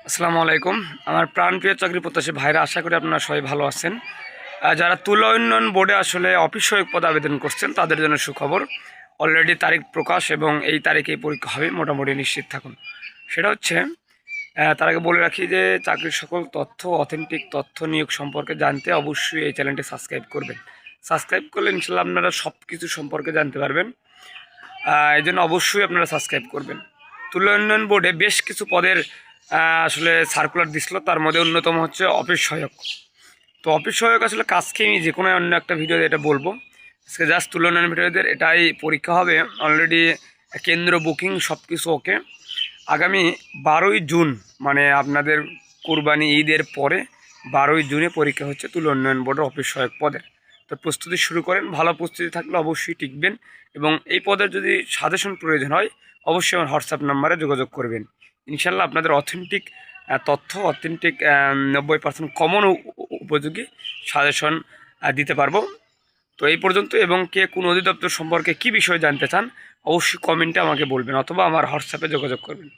আসসালামু আলাইকুম। আমার প্রাণপ্রিয় চাকরি প্রত্যাশী ভাইরা, আশা করি আপনারা সবাই ভালো আছেন। যারা তুলা উন্নয়ন বোর্ডে আসলে অফিস সহায়ক পদে আবেদন করছেন তাদের জন্য সুখবর। অলরেডি তারিখ প্রকাশ এবং এই তারিখেই পরীক্ষা হবে, মোটামুটি নিশ্চিত থাকুন। সেটা হচ্ছে, তার আগে বলে রাখি যে চাকরির সকল তথ্য, অথেন্টিক তথ্য নিয়োগ সম্পর্কে জানতে অবশ্যই এই চ্যানেলটি সাবস্ক্রাইব করবেন। সাবস্ক্রাইব করলে ইনশাল্লাহ আপনারা সব কিছু সম্পর্কে জানতে পারবেন। এই জন্য অবশ্যই আপনারা সাবস্ক্রাইব করবেন। তুলা উন্নয়ন বোর্ডে বেশ কিছু পদের আসলে সার্কুলার দিছিল, তার মধ্যে অন্যতম হচ্ছে অফিস সহায়ক। তো অফিস সহায়ক আসলে কাজকে আমি যে কোনো অন্য একটা ভিডিওতে এটা বলবো। আজকে জাস্ট তুলা উন্নয়ন ভিডিওদের এটাই পরীক্ষা হবে। অলরেডি কেন্দ্র বুকিং সব কিছু ওকে। আগামী 12ই জুন, মানে আপনাদের কুরবানি ঈদের পরে 12ই জুনে পরীক্ষা হচ্ছে তুলা উন্নয়ন বোর্ডের অফিস সহায়ক পদের। তো প্রস্তুতি শুরু করেন। ভালো প্রস্তুতি থাকলে অবশ্যই টিকবেন। এবং এই পদের যদি সাজেশন প্রয়োজন হয় অবশ্যই আমার হোয়াটসঅ্যাপ নাম্বারে যোগাযোগ করবেন। ইনশাল্লাহ আপনাদের অথেন্টিক তথ্য, অথেন্টিক 90% কমন উপযোগী সাজেশন দিতে পারবো। তো এই পর্যন্ত। এবং কে কোন অধিদপ্তর সম্পর্কে কী বিষয় জানতে চান অবশ্যই কমেন্টে আমাকে বলবেন, অথবা আমার হোয়াটসঅ্যাপে যোগাযোগ করবেন।